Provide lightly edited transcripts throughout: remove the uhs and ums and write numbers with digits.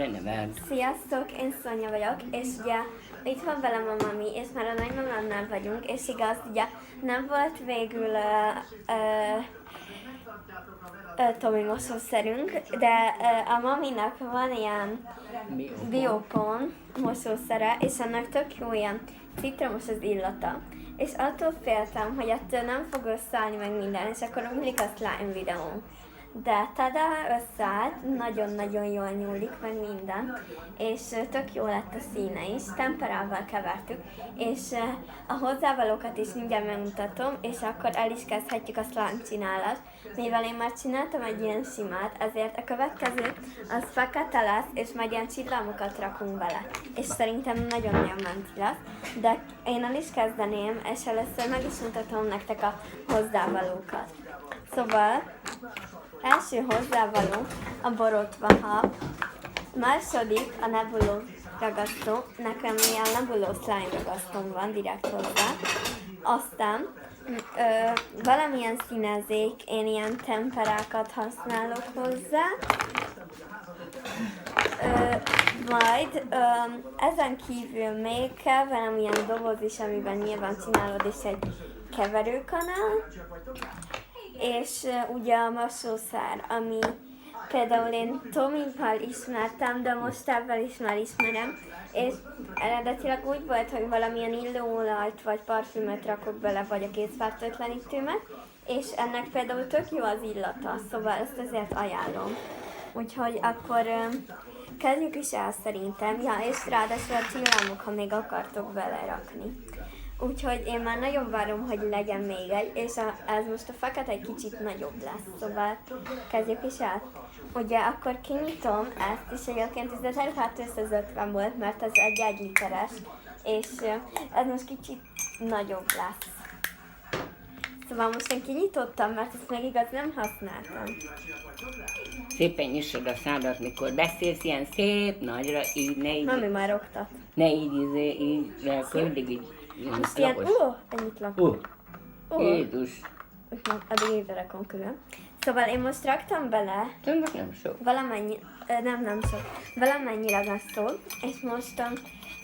neved? Sziasztok, én Szonya vagyok, és ugye itt van velem a mami, és már a nagymamámnál vagyunk, és igaz, ugye nem volt végül Tomi mosószerünk, de a maminak van ilyen biopon mosószere, és annak tök jó ilyen citromos az illata. És attól féltem, hogy ettől nem fog összeállni meg minden, és akkor mindig a slime videóm. De tada, összeállt, nagyon-nagyon jól nyúlik meg minden, és tök jó lett a színe is, temperával kevertük, és a hozzávalókat is mindjárt megmutatom, és akkor el is kezdhetjük a slime csinálást. Mivel én már csináltam egy ilyen simát, ezért a következő az fekete lesz, és majd ilyen csillamokat rakunk bele. És szerintem nagyon-nagyon menti lesz, de én el is kezdeném, és először meg is mutatom nektek a hozzávalókat. Szóval, első hozzávaló a borotvahab, második a nebuló ragasztó, nekem ilyen nebuló slime ragasztóm van direkt hozzá, aztán valamilyen színezék, én ilyen temperákat használok hozzá, majd ezen kívül még kell valamilyen doboz is, amiben nyilván csinálod is egy keverőkanál, és ugye a mosószer, ami például én Tomival ismertem, de most ebben is már ismerem, és eredetileg úgy volt, hogy valamilyen illóolajt vagy parfümöt rakok bele, vagy a készfertőtlenítőmet, és ennek például tök jó az illata, szóval ezt azért ajánlom. Úgyhogy akkor kezdjük is el szerintem, ja, és ráadásul a csillámok, ha még akartok belerakni. Úgyhogy én már nagyon várom, hogy legyen még egy, és ez most a fekete egy kicsit nagyobb lesz, szóval kezdjük is el. Ugye akkor kinyitom ezt, és egyébként ez a 250 volt, mert ez egy 1 literes, és ez most kicsit nagyobb lesz. Szóval most én kinyitottam, mert ezt még igaz nem használtam. Szépen nyissad a szádat, mikor beszélsz ilyen szép, nagyra, így, ne így. Mami már oktat. Ne így, így, de akkor mindig így. Most ilyen, ennyit lakok. Jézus. Addig évre rakom külön. Szóval én most raktam bele Nem sok. valamennyi, nem sok, valamennyi ragasztót, és most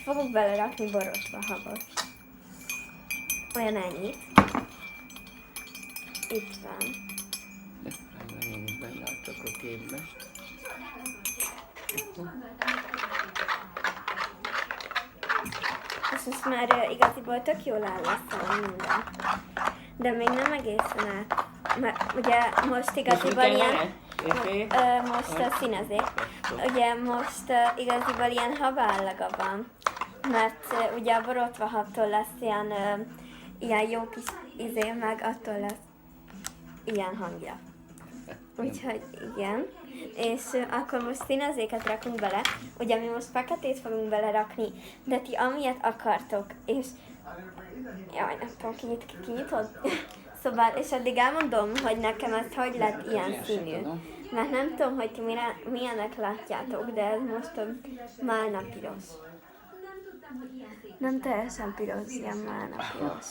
fogok belerakni borotvahabot. Olyan ennyit. Itt van. Én is benne adtak a képbe. És most már igaziból tök jól áll lesz minden. De még nem egészen át. Mert ugye most igaziból ilyen... most színezék. Ugye most igaziból ilyen habállaga van. Mert ugye a borotvahabtól lesz ilyen jó kis izé, meg attól lesz ilyen hangja. Úgyhogy igen. És akkor most színezéket rakunk bele, ugye mi most feketét fogunk belerakni, de ti amilyet akartok, és jaj, nem tudom, kinyitod? Szóval, és addig elmondom, hogy nekem ez hogy lett ilyen színű. Mert nem tudom, hogy ti milyenek látjátok, de ez most málna piros. Nem teljesen piros, ilyen málna piros.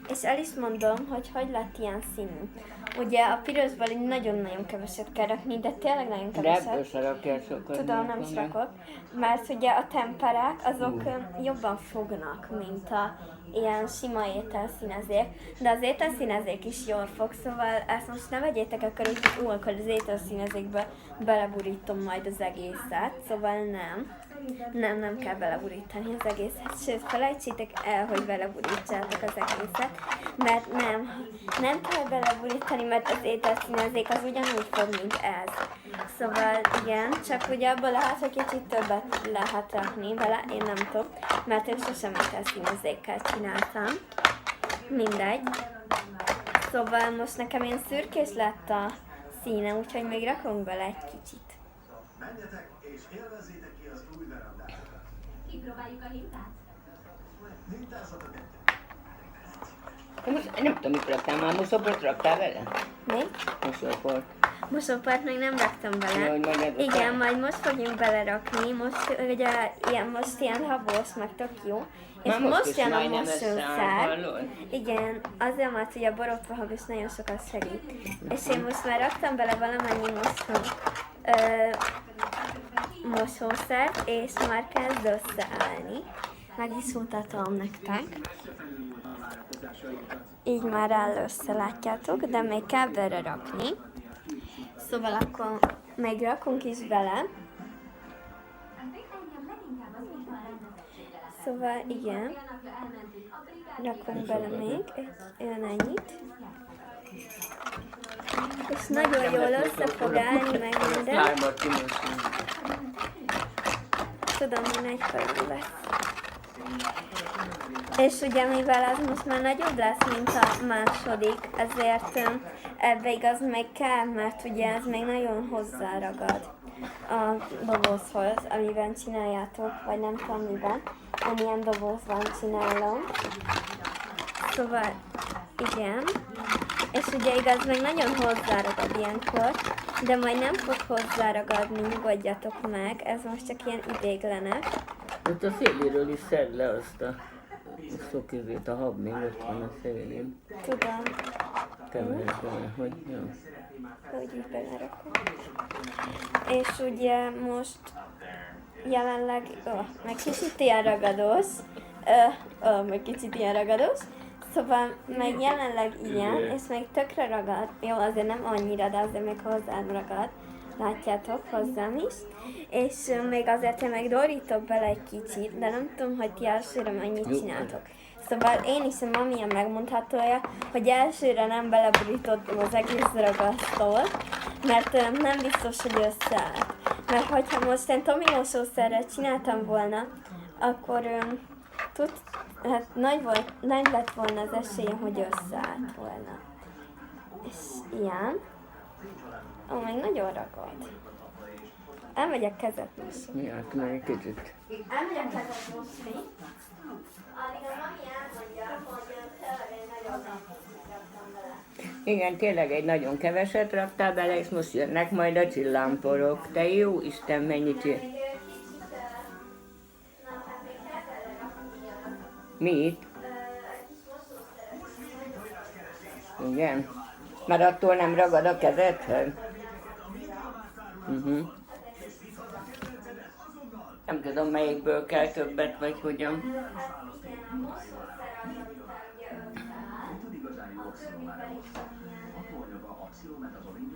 És el is mondom, hogy lett ilyen színű. Ugye a pirosból így nagyon-nagyon keveset kell rakni, de tényleg nagyon keveset. De ebből se rakjál sokat. Tudom, nem is rakok, mert ugye a temperák azok jobban fognak, mint a ilyen sima ételszínezék, de az ételszínezék is jól fog, szóval ezt most ne vegyétek akkor úgy, hogy akkor az ételszínezékbe beleburítom majd az egészet, szóval nem kell beleburítani az egészet, sőt felejtsétek el, hogy beleburítsátok az egészet, mert nem kell beleburítani, mert az ételszínezék az ugyanúgy fog, mint ez. Szóval igen, csak ugye abból lehet, hogy kicsit többet lehet rakni vele, én nem tudok, mert én sosem ételszínezékkel csináltam. Mindegy. Szóval most nekem ilyen szürkés lett a színe, úgyhogy még rakunk bele egy kicsit. Menjetek és élvezzétek ki az új verandákat. Kipróbáljuk a hintát? Mintázatok egy. Nem tudom, mit raktál már, moszoport raktál vele? Mi? Moszoport. Mosópart még nem raktam bele. Jó, hogy majd ez Igen, majd most fogjuk belerakni. Most ugye ilyen habos, meg tök jó. És Már most is jön a majdnem mosószer. összeáll, hallod? Igen, azért, mert ugye a borotvahab is nagyon sokat segít. És én most már raktam bele valamennyi mosószert, és már kezd összeállni. Meg is mutatom nektek. Így már áll össze, látjátok, de még kell bele rakni. Szóval akkor még rakunk is bele. Szóval igen, rakunk bele még olyan ennyit. És nagyon jól össze fog állni meg minden. Lárba kimosom. Tudom, hogy nagy fajú lesz. És ugye mivel az most már nagyobb lesz, mint a második, ezért ebbe igaz még kell, mert ugye ez még nagyon hozzáragad a dobozhoz, amiben csináljátok, vagy nem tudom miben. Én ilyen dobozban csinálom. Szóval igen. És ugye igaz, még nagyon hozzáragad ilyenkor, de majd nem fog hozzáragadni, nyugodjatok meg, ez most csak ilyen idéglenes. Ott a széléről is szedd le azt a szokizét, a hab még ott van a szélén. Tudom, Kevered bele, hogy jó. hogy így belerakom. És ugye most jelenleg, meg kicsit ilyen ragadós, meg kicsit ilyen ragadós, szóval meg jelenleg ilyen, és még tökre ragad, jó, azért nem annyira, de azért még hozzám ragad, látjátok, hozzám is, és még azért én meg dorítok bele egy kicsit, de nem tudom, hogy ti elsőre mennyit csináltok. Szóval én is a mami a megmondhatója, hogy elsőre nem beleborítottam az egész ragasztót, mert nem biztos, hogy összeállt. Mert hogyha most én Tomi mosószerrel csináltam volna, akkor hát nagy lett volna az esélye, hogy összeállt volna. És ilyen. Még nagyon ragad. Elmegyek kezet mosni. Mi hát meg egy kicsit. Elmegyek kezet mosni. Addig a mami elmondja, hogy tényleg nagyon raktam bele. Igen, tényleg egy nagyon keveset raktál bele, és most jönnek majd a csillámporok. Te jó Isten, mennyit jön. Mit? Igen? Mert attól nem ragad a kezedhez? Nem tudom, melyikből kell többet, vagy hogyan.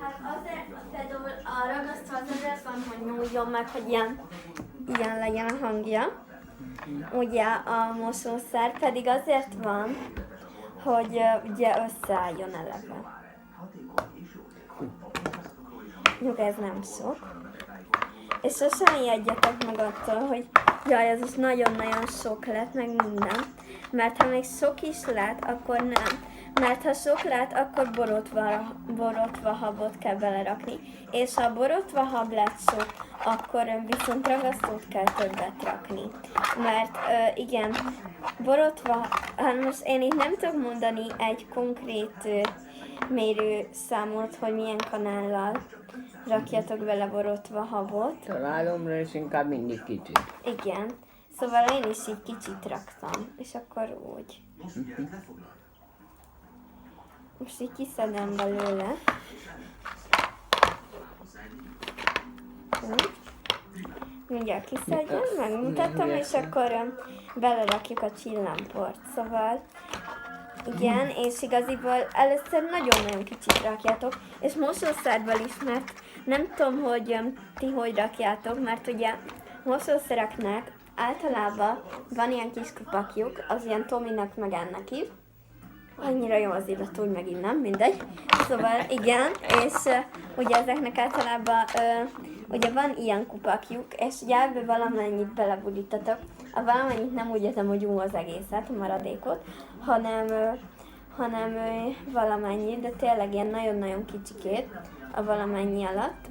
Hát azért például a ragasztó az azért van, hogy nyúljon meg, hogy ilyen legyen a hangja. Ugye a mosószer pedig azért van, hogy ugye összeálljon eleve. Jó, ez nem sok. És sosem ijedjetek meg attól, hogy jaj, ez is nagyon-nagyon sok lett, meg minden. Mert ha még sok is lett, akkor nem. Mert ha sok lett, akkor borotva habot kell belerakni. És ha borotva hab lett sok, akkor viszont ragasztót kell többet rakni. Mert igen, borotva, hát most én itt nem tudok mondani egy konkrét mérőszámot, hogy milyen kanállal rakjatok bele borotva habot. Találomra, és inkább mindig kicsit. Igen. Szóval én is így kicsit raktam, és akkor úgy. Most így kiszedem belőle. Úgy. Mindjárt kiszedjem, megmutatom, és akkor belerakjuk a csillámport. Szóval igen, és igaziból először nagyon-nagyon kicsit rakjátok, és mosószerből is, mert nem tudom, hogy ti hogy rakjátok, mert ugye mosószereknek általában van ilyen kis kupakjuk, az ilyen Tominak meg ennek is. Annyira jó az illat, úgy megint nem, mindegy. Szóval igen, és ugye ezeknek általában ugye van ilyen kupakjuk, és ugye ebbe valamennyit beleburítatok. A valamennyit nem úgy értem, hogy az egészet, a maradékot, hanem valamennyit, de tényleg ilyen nagyon-nagyon kicsikét a valamennyi alatt.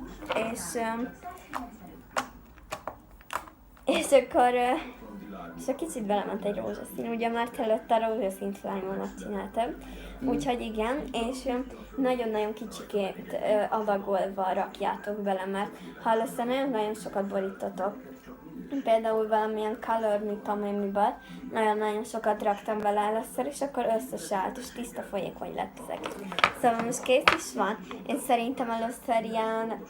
És akkor és egy kicsit belement egy rózsaszín, ugye már előtte a rózsaszín slime-omat csináltam, úgyhogy igen, és nagyon-nagyon kicsikét adagolva rakjátok bele, mert ha először nagyon-nagyon sokat borítotok, például valamilyen color, mit tudom én miből, nagyon-nagyon sokat raktam bele először, és akkor összeállt, és tiszta folyékony lett ezek. Szóval most kész is van, én szerintem először ilyen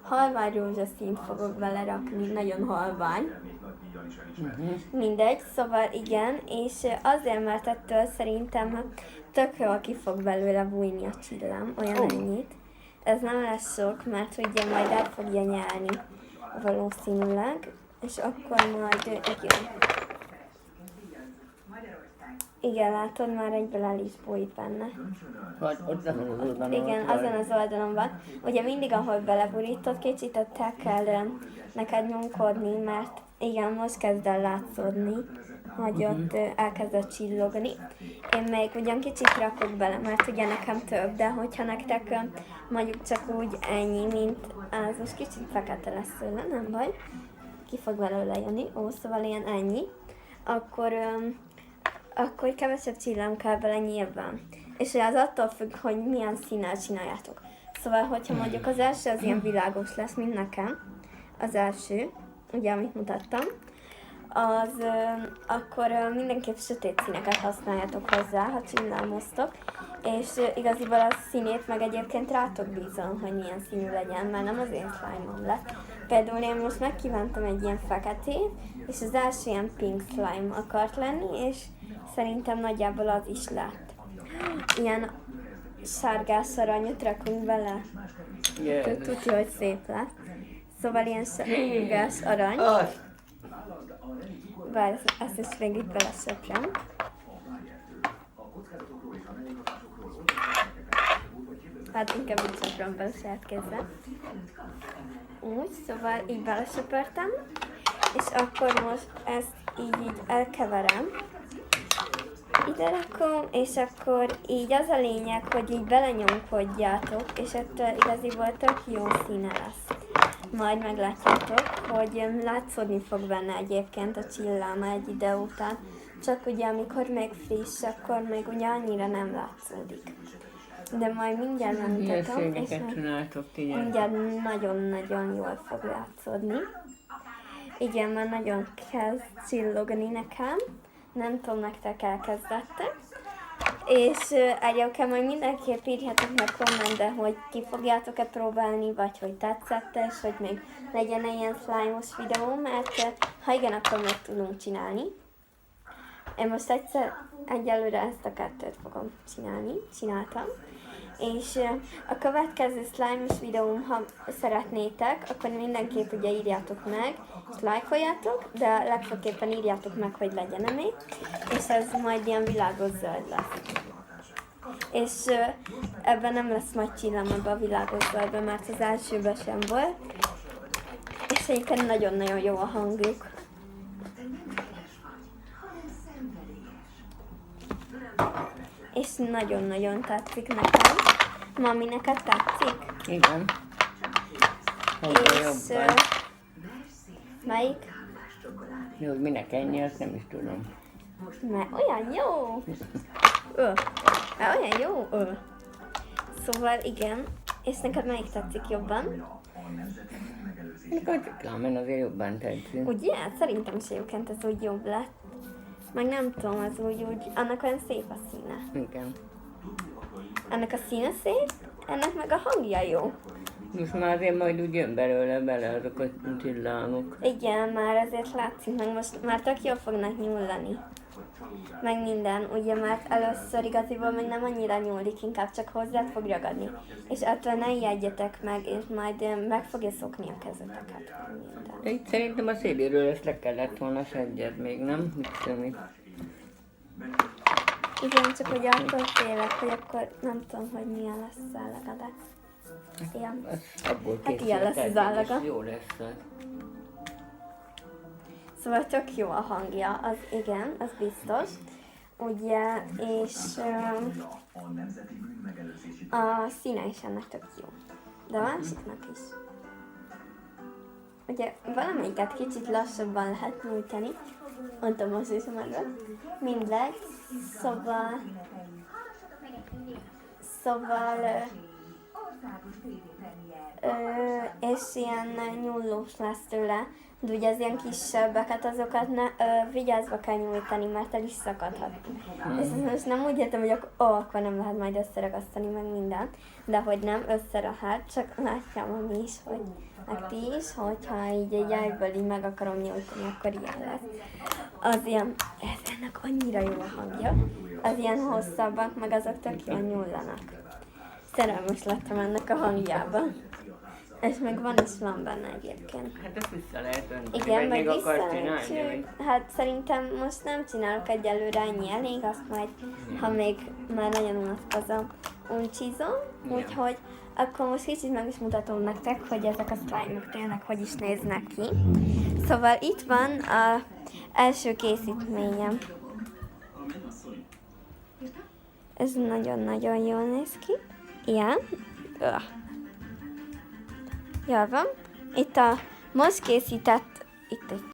halvány rózsaszínt fogok belerakni, nagyon halvány. Mindegy, szóval igen, és azért, mert ettől szerintem tök jól ki fog belőle bújni a csillám, olyan ennyit. Ez nem lesz sok, mert ugye majd el fogja nyelni valószínűleg, és akkor majd igen. Igen, látod, már egyből el is bújt benne. Ott azon az oldalon. Igen, azon az oldalon van. Ugye mindig, ahol beleburítod, kicsit ott el kell neked nyomkodni, mert igen, most kezd el látszódni, hogy ott elkezdett csillogni. Én még ugyan kicsit rakok bele, mert ugye nekem több, de hogyha nektek mondjuk csak úgy ennyi, mint az, most kicsit fekete lesz tőle, nem baj, ki fog belőle jönni, szóval ilyen ennyi, akkor kevesebb csillám kell bele nyilván. És az attól függ, hogy milyen színnel csináljátok. Szóval, hogyha mondjuk az első az ilyen világos lesz, mint nekem, az első, ugye, amit mutattam, az akkor mindenképp sötét színeket használjátok hozzá, ha csillámoztok, és igaziból a színét meg egyébként rátok bízom, hogy milyen színű legyen, mert nem az én slime-om lett. Például én most megkívántam egy ilyen feketét, és az első ilyen pink slime akart lenni, és szerintem nagyjából az is lett. Ilyen sárgás aranyot rakunk bele. Tudja, hogy szép lett. Szóval ilyen sárgás arany. Bár ezt is még itt belesöprem. Hát inkább így söprem bele saját kézzel. Úgy, szóval így belesöpörtem. És akkor most ezt így elkeverem. Ide rakom, és akkor így az a lényeg, hogy így belenyomkodjátok, és ettől igaziból tök jó színe lesz. Majd meglátjátok, hogy látszódni fog benne egyébként a csillám egy idő után, csak ugye amikor még friss, akkor még ugye annyira nem látszódik. De majd mindjárt megmutatom, és mindjárt nagyon-nagyon jól fog látszódni. Igen, már nagyon kezd csillogni nekem. Nem tudom, nektek elkezdettek. És egyébként majd mindenképp írjátok meg kommentbe, hogy ki fogjátok-e próbálni, vagy hogy tetszette, és hogy még legyen ilyen slime-os videó, mert ha igen, akkor meg tudunk csinálni. Én most egyelőre ezt a kettőt fogom csináltam. És a következő slime-os videóm, ha szeretnétek, akkor mindenképp ugye írjátok meg, és lájkoljátok, de legfőképpen írjátok meg, hogy legyen még, és ez majd ilyen világos zöld lesz. És ebben nem lesz majd csillám ebben a világos zöldben, mert az elsőben sem volt, és egyébként nagyon-nagyon jó a hangjuk. És nagyon-nagyon tetszik nekem. Mami, neked tetszik? Igen. És melyik? Mi, hogy minek ennyi, azt nem is tudom. Mert olyan jó! Olyan jó! Szóval igen. És neked melyik tetszik jobban? Nekem a ciklámen azért jobban tetszik. Ugye? Szerintem is egyébként ez úgy jobb lett. Meg nem tudom, az úgy, annak olyan szép a színe. Igen. Ennek a színe szép, ennek meg a hangja jó. Most már azért majd úgy jön bele azok a csillámok. Igen, már azért látszik, meg most már tök jól fognak nyúlani. Meg minden, ugye, mert először igaziból még nem annyira nyúlik, inkább csak hozzá fog ragadni. És ettől ne ijedjetek meg, és majd meg fogja szokni a kezeteket. De itt szerintem a széléről ezt le kellett volna szedjed még, nem? Mit tudom. Igen, csak hogy attól félek, hogy akkor nem tudom, hogy milyen lesz az állaga, de ilyen. Abból Hát ilyen lesz az állaga. Jó lesz az. Szóval tök jó a hangja, az igen, az biztos. Ugye, és a színe is ennek tök jó. De a másiknak is. ugye valamelyiket kicsit lassabban lehet nyújtani, mondtam most is már, mindegy, szóval és ilyen nyúlós lesz tőle, de ugye az ilyen kisebbeket, azokat vigyázva kell nyújtani, mert el is szakadhat. És ezt most nem úgy értem, hogy akkor nem lehet majd összeragasztani meg mindent, de hogy nem összerahat, csak látjam ami is, hogy meg ti is, hogyha így egy egyből így meg akarom nyújtani, akkor ilyen lesz. Az ilyen, ennek annyira jó a hangja, az ilyen hosszabbak, meg azok tök jól nyúllanak. Szerelmes lettem ennek a hangjában. És meg van benne egyébként. Hát ezt vissza lehet önteni, Igen, vagy meg még akarsz csinálni? visszaöntsük. Hát szerintem most nem csinálok egyelőre, ennyi elég, azt majd, ha még már nagyon unatkozom, uncsizom, úgyhogy akkor most kicsit meg is mutatom nektek, hogy ezek a slime-ok tényleg hogy is néznek ki. Szóval itt van az első készítményem. Ez nagyon-nagyon jól néz ki. Ilyen. Jól van. Itt a most készített, itt egy